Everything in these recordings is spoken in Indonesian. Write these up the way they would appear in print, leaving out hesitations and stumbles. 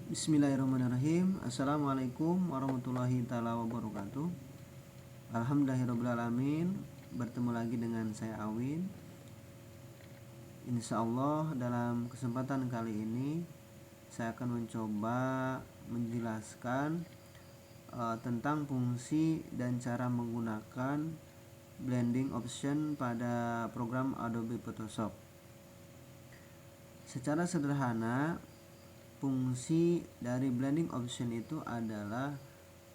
Bismillahirrahmanirrahim. Assalamualaikum warahmatullahi taala wabarakatuh. Alhamdulillahirrahmanirrahim. Bertemu lagi dengan saya Awin. Insya Allah dalam kesempatan kali ini saya akan mencoba menjelaskan tentang fungsi dan cara menggunakan blending option pada program Adobe Photoshop. Secara sederhana, fungsi dari blending option itu adalah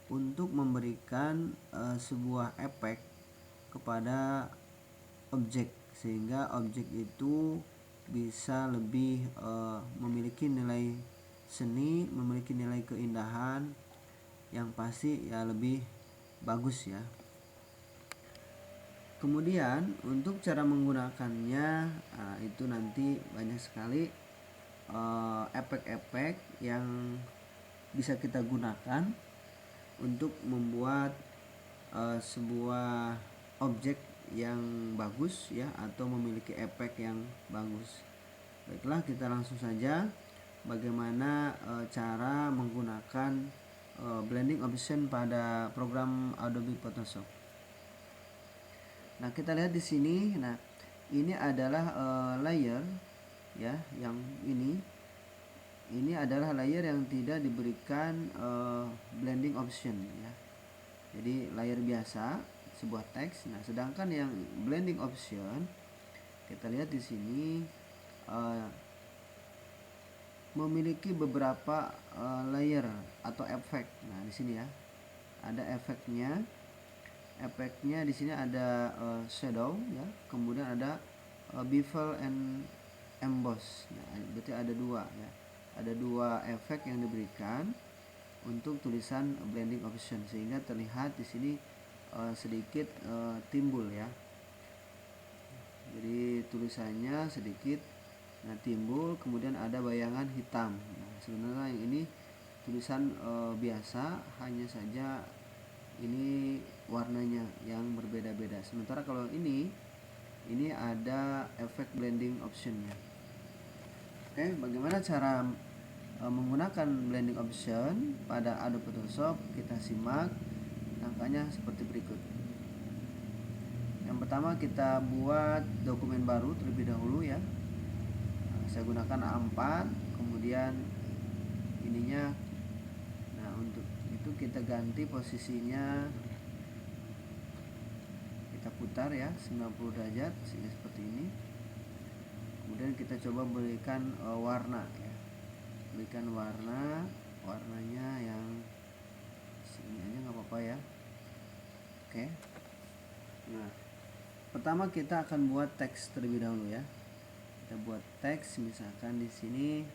untuk memberikan sebuah efek kepada objek, sehingga objek itu bisa lebih memiliki nilai seni, memiliki nilai keindahan yang pasti ya lebih bagus ya. Kemudian untuk cara menggunakannya itu nanti banyak sekali efek-efek yang bisa kita gunakan untuk membuat sebuah objek yang bagus ya, atau memiliki efek yang bagus. Baiklah, kita langsung saja bagaimana cara menggunakan blending option pada program Adobe Photoshop. Nah, kita lihat di sini. Nah, ini adalah layer ya, yang ini adalah layer yang tidak diberikan blending option ya. Jadi layer biasa, sebuah teks. Nah, sedangkan yang blending option, kita lihat di sini memiliki beberapa layer atau efek. Nah, di sini ya ada efeknya. Efeknya di sini ada shadow ya, kemudian ada bevel and emboss. Nah, berarti ada dua ya. Ada dua efek yang diberikan untuk tulisan blending option, sehingga terlihat di sini sedikit timbul ya. Jadi tulisannya sedikit timbul, kemudian ada bayangan hitam. Nah, sebenarnya yang ini tulisan biasa, hanya saja ini warnanya yang berbeda-beda. Sementara kalau ini ada efek blending optionnya. Oke, bagaimana cara menggunakan blending option pada Adobe Photoshop? Kita simak langkahnya seperti berikut. Yang pertama, kita buat dokumen baru terlebih dahulu ya. Nah, saya gunakan A4, kemudian ininya. Nah, untuk itu kita ganti posisinya, kita putar ya 90 derajat sehingga seperti ini. Kemudian kita coba berikan warna ya. Berikan warnanya yang sini aja nggak apa-apa ya. Oke. Nah, pertama kita akan buat teks terlebih dahulu ya. Kita buat teks, misalkan di sini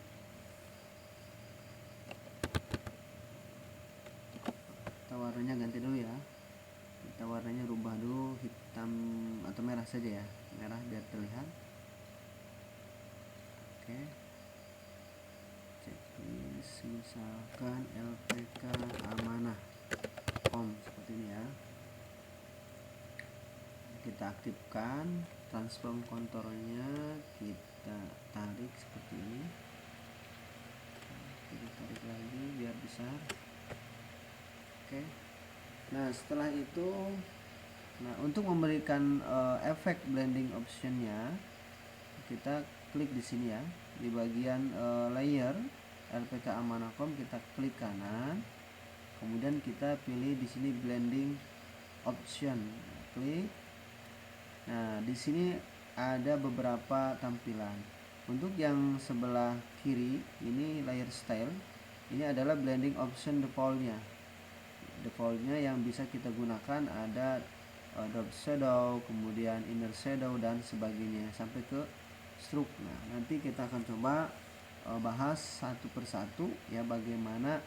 kita warnanya ganti dulu ya. Kita warnanya rubah dulu hitam atau merah saja ya. Merah biar terlihat. Oke. Checklist misalkan LPK amanah seperti ini ya. Kita aktifkan transform konturnya, kita tarik seperti ini. Kita tarik lagi biar besar. Oke. Nah, setelah itu, untuk memberikan efek blending optionnya, kita klik di sini ya, di bagian layer LPK Amanah.com, kita klik kanan, kemudian kita pilih di sini blending option, klik. Nah, di sini ada beberapa tampilan. Untuk yang sebelah kiri ini layer style, ini adalah blending option defaultnya. Defaultnya yang bisa kita gunakan ada drop shadow, kemudian inner shadow dan sebagainya sampai ke stroke. Nah, nanti kita akan coba bahas satu persatu ya, bagaimana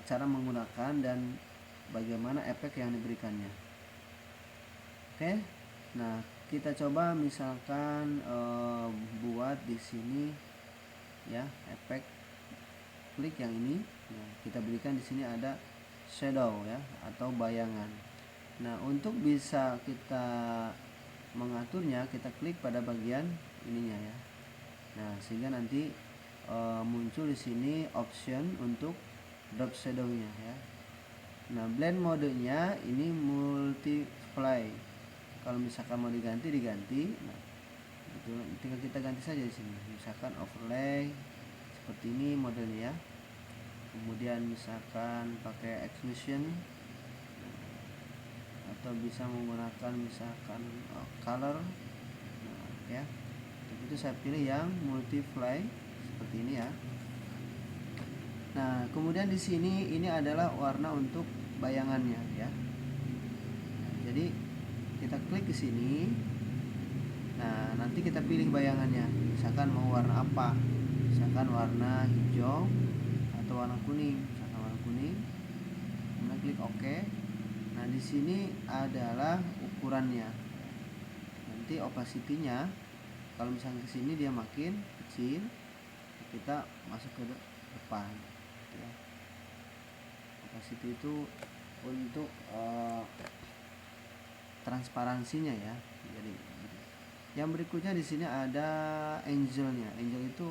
cara menggunakan dan bagaimana efek yang diberikannya. Oke. Nah, kita coba misalkan buat di sini ya efek, klik yang ini. Nah, kita berikan di sini ada shadow ya atau bayangan. Nah, untuk bisa kita mengaturnya, kita klik pada bagian ininya ya. Nah, sehingga nanti muncul di sini option untuk drop shadow-nya ya. Nah, blend modenya ini multiply. Kalau misalkan mau diganti, nah itu tinggal kita ganti saja di sini. Misalkan overlay seperti ini modelnya ya. Kemudian misalkan pakai extrusion, atau bisa menggunakan misalkan color. Nah, ya. Untuk itu saya pilih yang multiply seperti ini ya. Nah, kemudian di sini ini adalah warna untuk bayangannya ya. Nah, jadi kita klik ke sini. Nah, nanti kita pilih bayangannya. Misalkan mau warna apa? Misalkan warna hijau atau warna kuning. Misalkan warna kuning. Kemudian klik OK. Nah, di sini adalah ukurannya. Nanti opacity-nya kalau misalnya ke sini dia makin kecil, kita masuk ke depan. Ya. Opacity itu untuk transparansinya ya. Jadi yang berikutnya di sini ada angle-nya. Angle itu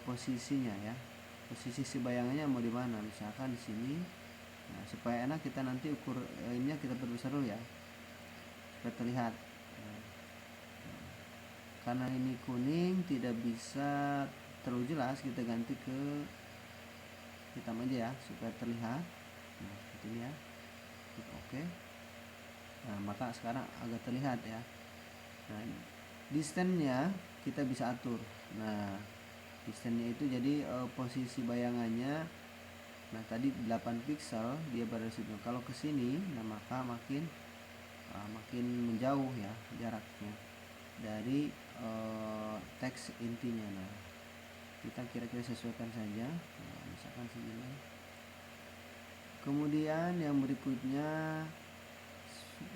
posisinya ya. Posisi si bayangannya mau di mana? Misalkan di sini. Nah, supaya enak kita nanti ukur ininya kita perbesar dulu ya. Supaya terlihat. Nah, karena ini kuning tidak bisa terlalu jelas, kita ganti ke hitam aja ya supaya terlihat. Nah, seperti ini ya. Klik OK. Nah, maka sekarang agak terlihat ya. Nah, distance-nya kita bisa atur. Nah, distance-nya itu jadi posisi bayangannya. Nah, tadi 8 pixel dia berada di situ. Kalau ke sini, nah maka makin menjauh ya jaraknya dari teks intinya. Nah, kita kira-kira sesuaikan saja. Nah, misalkan segini. Kemudian yang berikutnya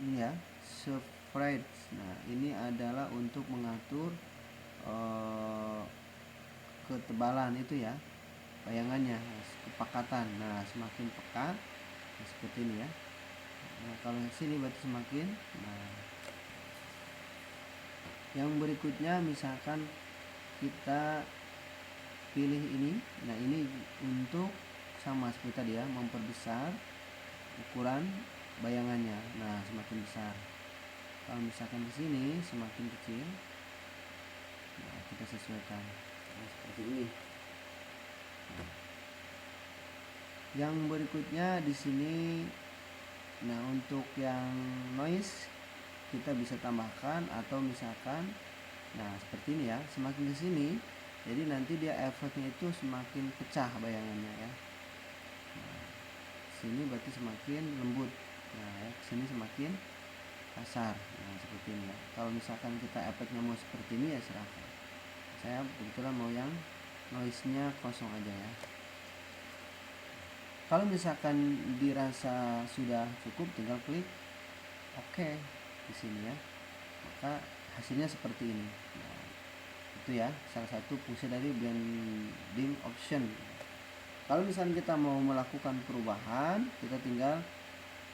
ini ya, sprites. Nah, ini adalah untuk mengatur ketebalan itu ya, bayangannya, kepekatan. Nah, semakin pekat seperti ini ya. Nah, kalau sini berarti semakin. Nah, yang berikutnya misalkan kita pilih ini. Nah, ini untuk sama seperti tadi ya, memperbesar ukuran bayangannya. Nah, semakin besar. Kalau misalkan di sini semakin kecil. Nah, kita sesuaikan. Nah, seperti ini. Nah, yang berikutnya di sini, nah untuk yang noise kita bisa tambahkan atau misalkan, nah seperti ini ya, semakin ke sini, jadi nanti dia efeknya itu semakin pecah bayangannya ya. Nah, sini berarti semakin lembut. Nah, ya, sini semakin kasar. Nah, seperti ini ya. Kalau misalkan kita efeknya mau seperti ini ya serahkan. Saya kebetulan mau yang noise-nya kosong aja ya. Kalau misalkan dirasa sudah cukup, tinggal klik OK di sini ya. Maka hasilnya seperti ini. Nah, itu ya salah satu fungsi dari blending option. Kalau misalnya kita mau melakukan perubahan, kita tinggal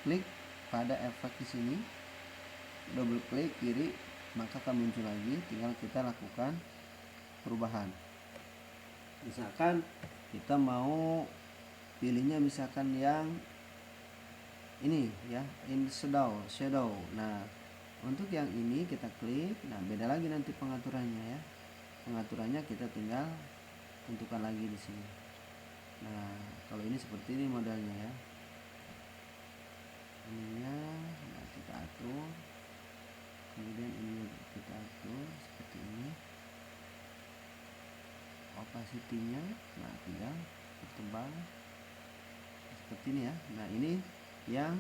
klik pada efek di sini, double klik kiri, maka akan muncul lagi. Tinggal kita lakukan perubahan. Misalkan kita mau pilihnya misalkan yang ini ya, in shadow. Nah, untuk yang ini kita klik. Nah, beda lagi nanti pengaturannya ya. Pengaturannya kita tinggal tentukan lagi di sini. Nah, kalau ini seperti ini modelnya ya. Ininya, nah kita atur. Kemudian ini kita atur seperti ini. Opacity-nya, nah tinggal pertebal seperti ini ya. Nah, ini yang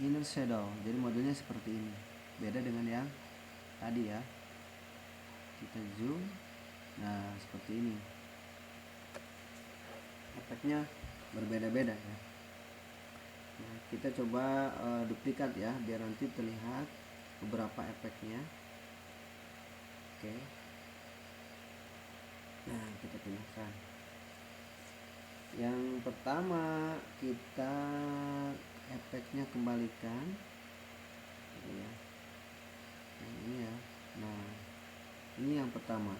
inner shadow. Jadi modelnya seperti ini. Beda dengan yang tadi ya. Kita zoom. Nah, seperti ini. Efeknya berbeda-beda ya. Nah, kita coba duplikat ya biar nanti terlihat beberapa efeknya. Oke. Nah, kita pindahkan. Yang pertama kita efeknya kembalikan ya. Nah, ini ya. Nah, ini yang pertama.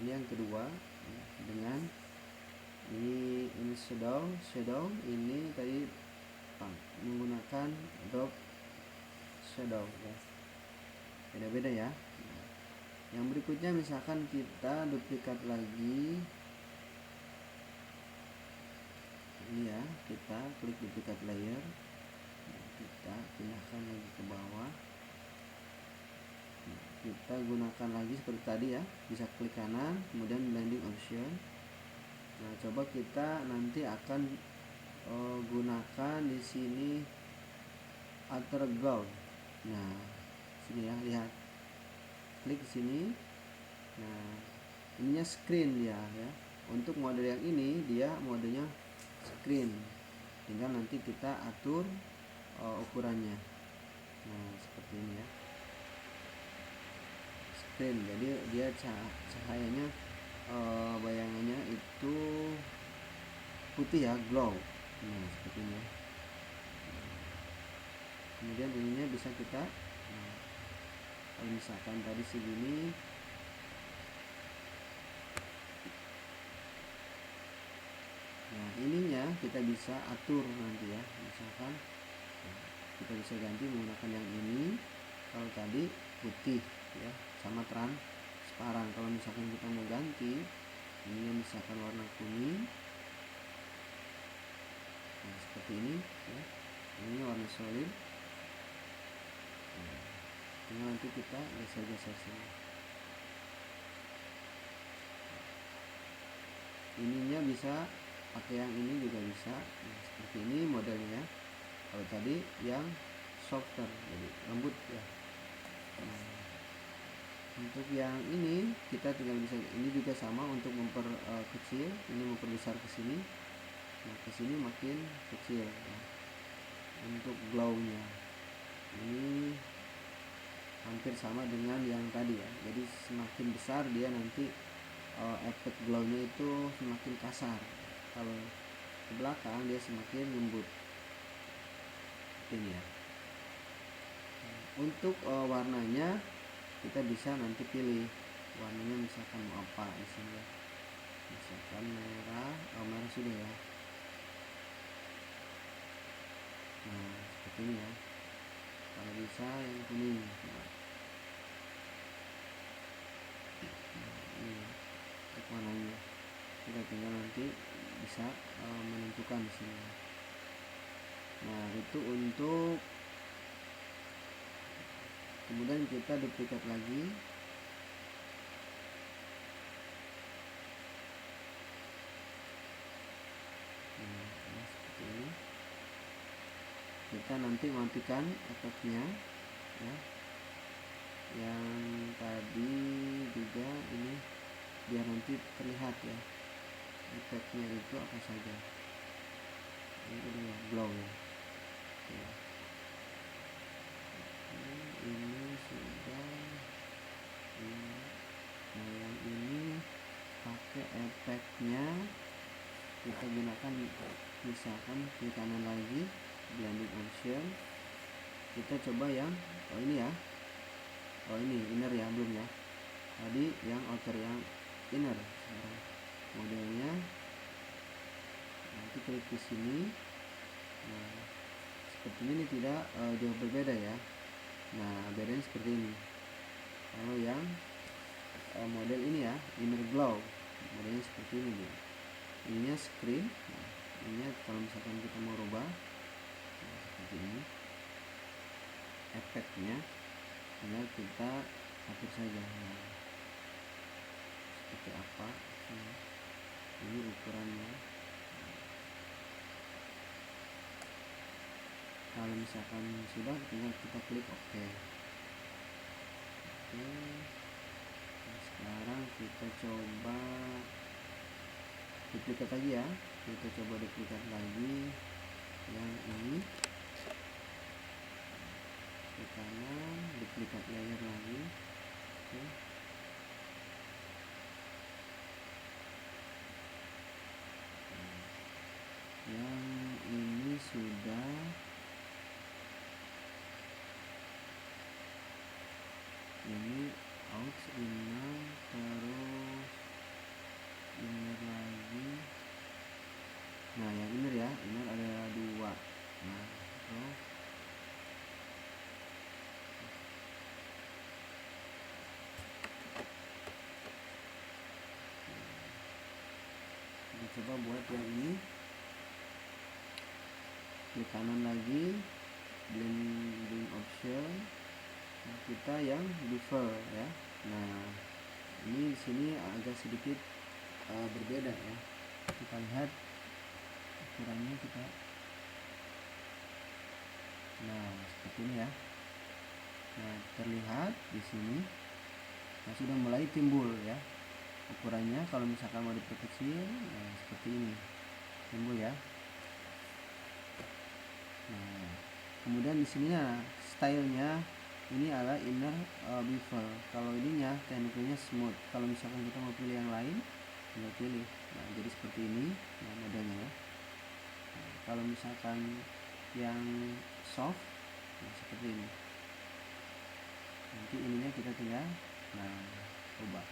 Ini yang kedua. dengan ini shadow ini tadi menggunakan drop shadow ya, beda-beda ya. Yang berikutnya misalkan kita duplikat lagi ini ya, kita klik duplikat layer, kita pindahkan lagi ke bawah, kita gunakan lagi seperti tadi ya, bisa klik kanan kemudian blending option. Nah coba kita nanti akan gunakan di sini outer glow. Nah sini ya, lihat, klik sini. Nah ininya screen dia ya. Untuk mode yang ini dia modenya screen, tinggal nanti kita atur ukurannya. Nah seperti ini ya, screen, jadi dia cahayanya bayangannya itu putih ya, glow. Nah seperti ini ya. Kemudian ininya bisa kita kalau misalkan tadi segini, nah ininya kita bisa atur nanti ya, misalkan kita bisa ganti menggunakan yang ini. Kalau tadi putih ya sama transparan, kalau misalkan kita mau ganti ini misalkan warna kuning, nah seperti ini ya, ini warna solid. Nah, ini nanti kita geser-geser sini, ininya bisa pakai yang ini juga bisa. Nah, seperti ini modelnya. Kalau tadi yang softer, jadi lembut ya. Nah, untuk yang ini kita tinggal bisa, ini juga sama untuk memperkecil, ini memperbesar ke sini. Nah ke sini makin kecil ya. Untuk glownya ini hampir sama dengan yang tadi ya, jadi semakin besar dia nanti efek glownya itu semakin kasar, kalau ke belakang dia semakin lembut. Ini ya. Untuk warnanya kita bisa nanti pilih warnanya, misalkan mau apa di sini ya, misalkan merah. Merah sudah ya. Nah seperti ini ya, kalau bisa yang kuning. Nah ini ya, untuk warnanya kita tinggal nanti bisa menentukan di sini. Nah itu untuk, kemudian kita duplikat lagi. Nah seperti ini, kita nanti matikan efeknya ya, yang tadi juga ini biar nanti terlihat ya efeknya itu apa saja. Ini kedua glow ya. Oke. Ini sudah ini. Nah yang ini pakai efeknya kita gunakan, misalkan klik kanan lagi blending option, kita coba yang ini ya, ini inner ya, belum ya, tadi yang outer, yang inner. Sekarang modelnya nanti klik di sini. Nah sepertinya ini tidak jauh berbeda ya. Nah bedanya seperti ini. Kalau yang model ini ya, inner glow, modelnya seperti ini dia. Ininya screen. Nah, ininya kalau misalkan kita mau rubah, nah, seperti ini efeknya, tinggal kita atur saja. Nah, seperti apa ini ukurannya. Kalau misalkan sudah, tinggal kita klik OK. Oke. Nah, sekarang kita coba duplikat lagi ya, kita coba duplikat lagi yang ini ke kanan, duplikat layer lagi. Oke. Yang ini sudah, ini out, inner, terus Nah yang inner ya, inner ada 2. Nah row kita coba buat yang ini, klik kanan lagi, blending option. Nah, kita yang bevel ya. Nah ini di sini agak sedikit berbeda ya. Kita lihat ukurannya kita. Nah seperti ini ya. Nah terlihat di sini. Nah sudah mulai timbul ya ukurannya. Kalau misalkan mau diperkecil, nah seperti ini timbul ya. Nah kemudian di sini stylenya ini adalah inner bevel. Kalau ininya tekniknya smooth. Kalau misalkan kita mau pilih yang lain, tinggal pilih. Nah jadi seperti ini nah, modanya ya. Nah, kalau misalkan yang soft, nah seperti ini. Nanti ininya kita tinggal ubah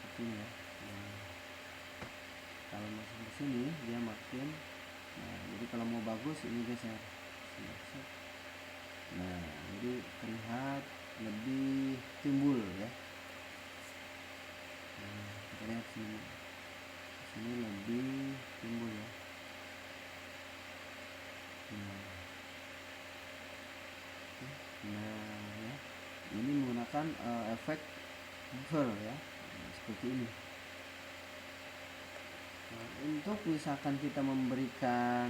seperti ini ya. Nah, kalau masuk ke sini dia makin. Nah jadi kalau mau bagus ini geser. Nah jadi terlihat lebih timbul ya. Nah, kita lihat sini lebih timbul ya. Nah ya, ini menggunakan efek bevel ya. Nah, seperti ini. Nah, untuk misalkan kita memberikan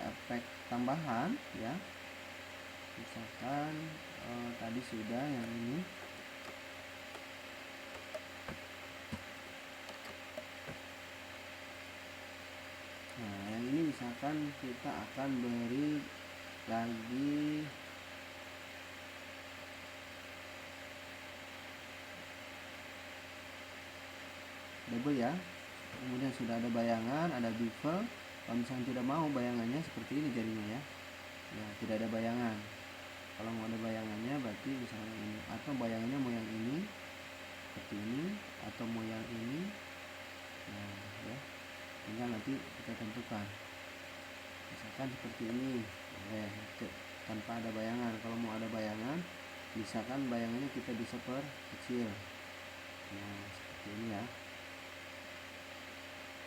efek tambahan ya, misalkan tadi sudah yang ini. Nah yang ini misalkan kita akan beri lagi double ya. Kemudian sudah ada bayangan, ada bevel. Kalau misalnya tidak mau bayangannya seperti ini jadinya ya. Nah tidak ada bayangan. Kalau mau ada bayangannya berarti misalnya ini, atau bayangannya mau yang ini seperti ini, atau mau yang ini. Nah ya, tinggal nanti kita tentukan. Misalkan seperti ini, tanpa ada bayangan. Kalau mau ada bayangan, misalkan bayangannya kita bisa perkecil. Nah seperti ini ya.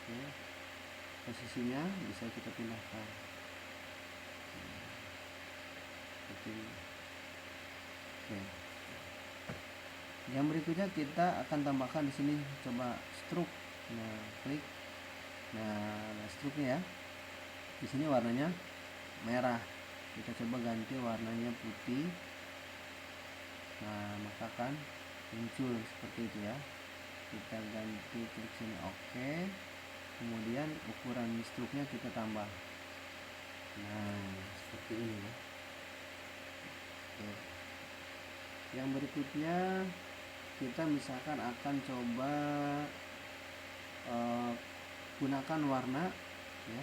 Oke. Posisinya bisa kita pindahkan. Seperti ini. Oke. Yang berikutnya kita akan tambahkan di sini coba stroke. Nah klik. Nah stroke-nya ya. Di sini warnanya merah. Kita coba ganti warnanya putih. Nah maka akan muncul seperti itu ya. Kita ganti, klik sini oke. Kemudian ukuran stroke-nya kita tambah. Nah seperti ini ya. Oke. Yang berikutnya kita misalkan akan coba gunakan warna ya.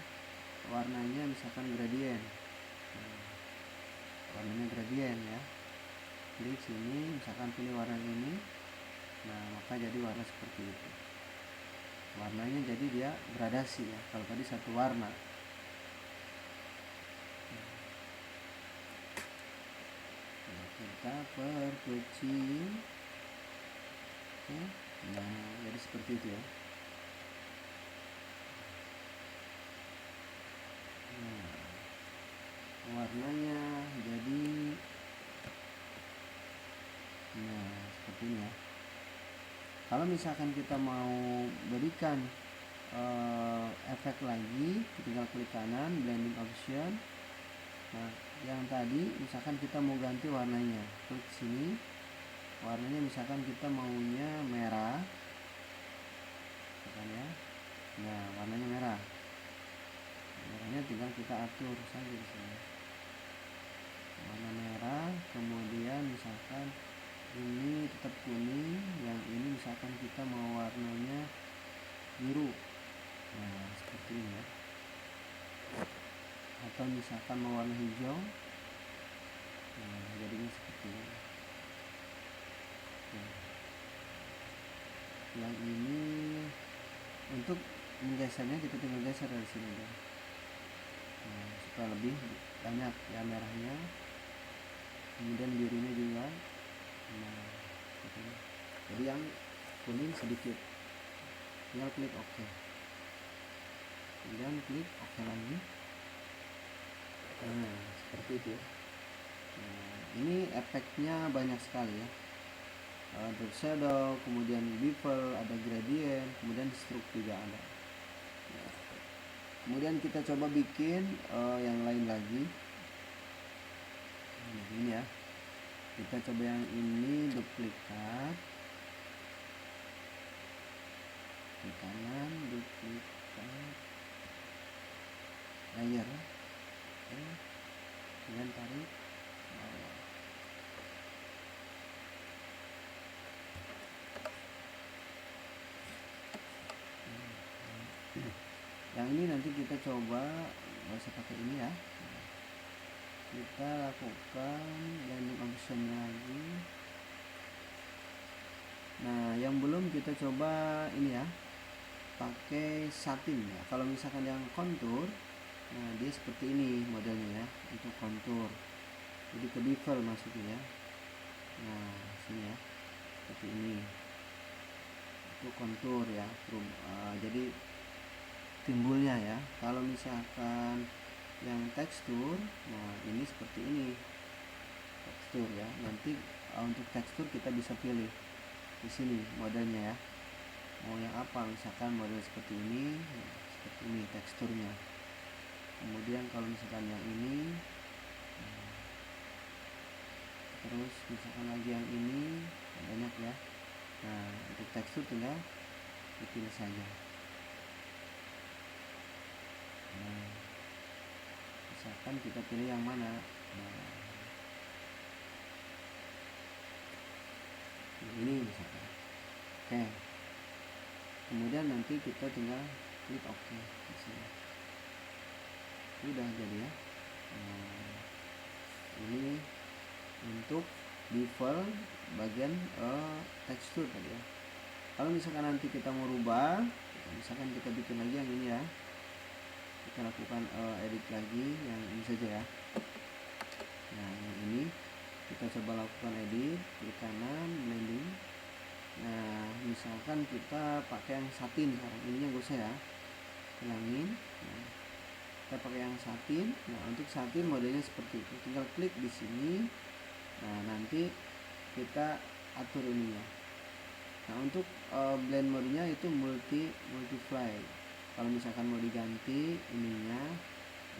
Warnanya misalkan gradien. Nah, warnanya gradien ya. Klik sini, misalkan pilih warna ini. Nah maka jadi warna seperti itu. Warnanya jadi dia gradasi ya. Kalau tadi satu warna. Nah, kita perkecil. Oke. Nah jadi seperti itu ya. Nah, warnanya jadi seperti ini ya. Kalau misalkan kita mau berikan efek lagi, tinggal klik kanan blending option. Nah yang tadi misalkan kita mau ganti warnanya, klik sini. Warnanya misalkan kita maunya merah, misalkan ya. Nah warnanya merah. Warnanya tinggal kita atur saja di sini. Warna merah, kemudian misalkan ini tetap kuning, yang ini misalkan kita mau warnanya biru. Nah seperti ini ya. Atau misalkan mau warna hijau. Nah jadinya seperti ini. Oke. Yang ini untuk menggesernya kita tinggal geser dari sini ya. Nah, supaya lebih banyak ya merahnya, kemudian birunya juga. Nah, seperti ini. Jadi yang kuning sedikit, tinggal klik OK, kemudian klik OK lagi. Nah, seperti itu ya. Nah, ini efeknya banyak sekali ya. Drop shadow, kemudian bevel, ada gradient, kemudian stroke juga ada. Nah, kemudian kita coba bikin yang lain lagi. Nah, ini ya, kita coba yang ini, duplikat, di kanan, duplikat, layer, oke, kemudian tarik bawah. Yang ini nanti kita coba, nggak usah pakai ini ya, kita lakukan blending option lagi. Nah, yang belum kita coba ini ya, pakai satin ya. Kalau misalkan yang kontur, nah dia seperti ini modelnya ya, untuk kontur. Jadi ke bevel masuknya ya. Nah, sini ya, seperti ini. Itu kontur ya. Jadi timbulnya ya. Kalau misalkan yang tekstur, nah ini seperti ini tekstur ya. Nanti untuk tekstur kita bisa pilih di sini modelnya ya, mau yang apa, misalkan model seperti ini, nah, seperti ini teksturnya. Kemudian kalau misalkan yang ini, nah, terus misalkan lagi yang ini, banyak ya. Nah, untuk tekstur tinggal dipilih saja. Nah, misalkan kita pilih yang mana. Nah, ini misalkan. Oke. Kemudian nanti kita tinggal klik OK di sini. Udah jadi ya. Nah, ini untuk bevel bagian tekstur tadi ya. Kalau misalkan nanti kita mau rubah, misalkan kita bikin lagi yang ini ya, kita lakukan edit lagi yang ini saja ya. Nah, yang ini kita coba lakukan edit, klik kanan, blending. Nah, misalkan kita pakai yang satin sekarang, ininya gak usah ya, hilangin. Nah, kita pakai yang satin. Nah, untuk satin modelnya seperti itu, tinggal klik di sini. Nah, nanti kita atur ininya. Nah, untuk blend modenya itu multiply. Kalau misalkan mau diganti ininya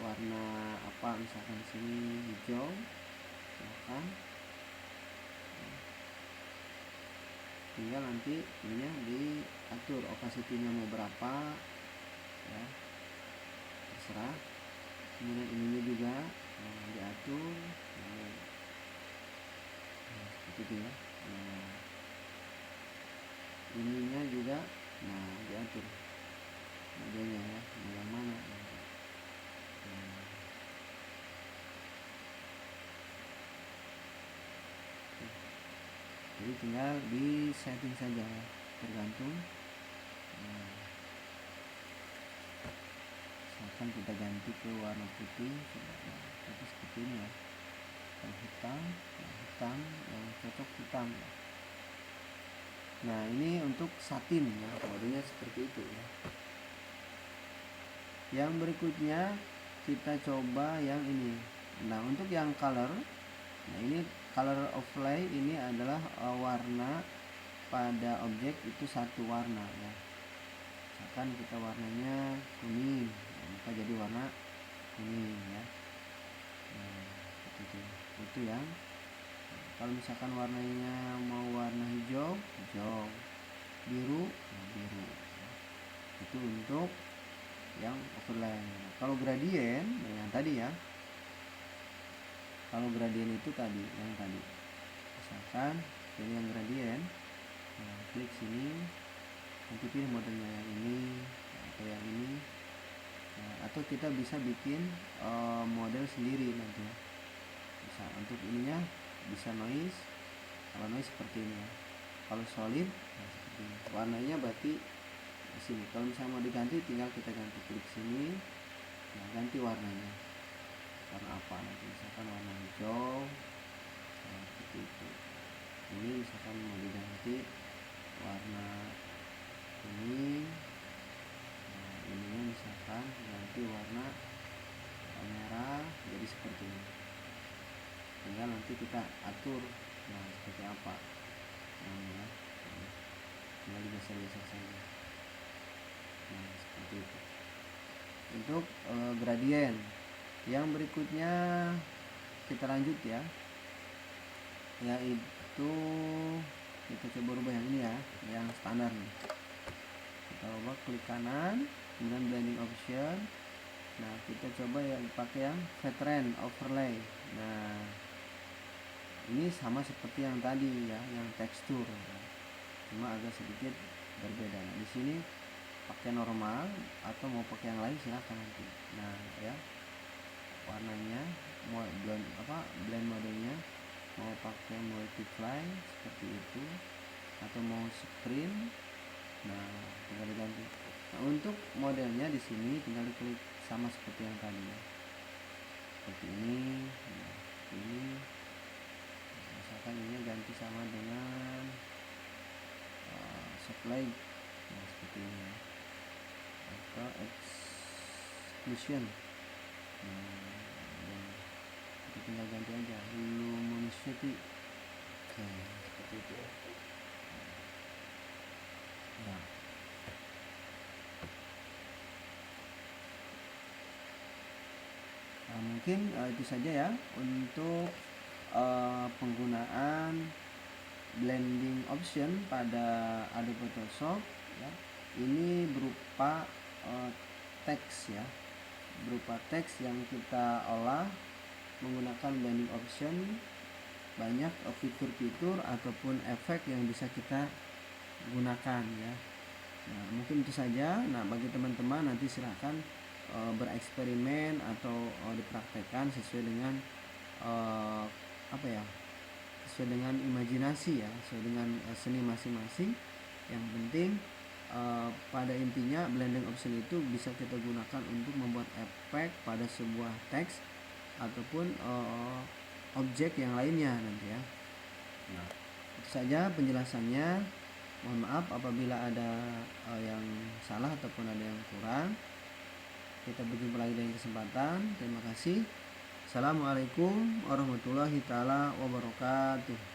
warna apa, misalkan sini hijau, silahkan. Tinggal nanti ininya diatur opacity-nya mau berapa ya, terserah. Kemudian ininya juga diatur. Nah, seperti itu ya. Nah, ininya juga nah diatur modelnya ya, mau yang mana. Nah, jadi tinggal di setting saja ya, tergantung. Nah, misalkan kita ganti ke warna putih, nah, tapi seperti ini ya. Kalau hitam, nah hitam yang cocok hitam ya. Nah, ini untuk satin ya, modelnya seperti itu ya. Yang berikutnya kita coba yang ini. Nah, untuk yang color, nah ini color overlay ini adalah warna pada objek itu satu warna ya. Misalkan kita warnanya kuning, nah, maka jadi warna kuning ya. Nah, itu yang. Kalau misalkan warnanya mau warna hijau, hijau, biru, nah biru. Itu untuk yang overlay. Kalau gradient, nah yang tadi ya. Kalau gradient itu tadi, yang tadi. Misalkan pilih yang gradient, nah, klik sini, nanti pilih modelnya yang ini atau yang ini. Nah, atau kita bisa bikin model sendiri nanti ya. Bisa untuk ininya bisa noise. Kalau noise seperti ini ya. Kalau solid, nah seperti ini. Warnanya berarti di sini. Kalau misalnya mau diganti, tinggal kita ganti, klik sini, nah ganti warnanya, warna apa nanti, misalkan warna hijau, nah seperti itu. Ini misalkan mau diganti warna kuning, nah ininya misalkan ganti warna merah, jadi seperti ini. Tinggal nanti kita atur, nah seperti apa, nah tinggal digeser-geser saja. Nah seperti itu untuk gradien. Yang berikutnya kita lanjut ya, yaitu kita coba rubah yang ini ya, yang standar nih. Kita ubah, klik kanan, kemudian blending option. Nah kita coba ya pakai yang veteran overlay. Nah ini sama seperti yang tadi ya, yang tekstur, cuma agak sedikit berbeda. Nah di sini pakai normal atau mau pakai yang lain silahkan nanti. Nah ya, warnanya mau blend modenya mau pakai multiply seperti itu atau mau screen, nah tinggal diganti. Nah untuk modelnya di sini tinggal diklik sama seperti yang tadi ya, seperti ini. Nah ini misalkan ini ganti sama dengan supply, nah seperti ini ya, atau exclusion. Nah kita tinggal ganti aja luminosity, seperti itu. Nah mungkin itu saja ya untuk penggunaan blending option pada Adobe Photoshop ya. Ini berupa teks ya, berupa teks yang kita olah menggunakan blending option. Banyak fitur-fitur ataupun efek yang bisa kita gunakan ya. Nah mungkin itu saja. Nah bagi teman-teman nanti silahkan bereksperimen atau dipraktekkan sesuai dengan sesuai dengan imajinasi ya, sesuai dengan seni masing-masing. Yang penting pada intinya blending option itu bisa kita gunakan untuk membuat efek pada sebuah teks ataupun objek yang lainnya nanti ya. Nah itu saja penjelasannya. Mohon maaf apabila ada yang salah ataupun ada yang kurang. Kita berjumpa lagi dengan kesempatan. Terima kasih. Assalamualaikum warahmatullahi taala wabarakatuh.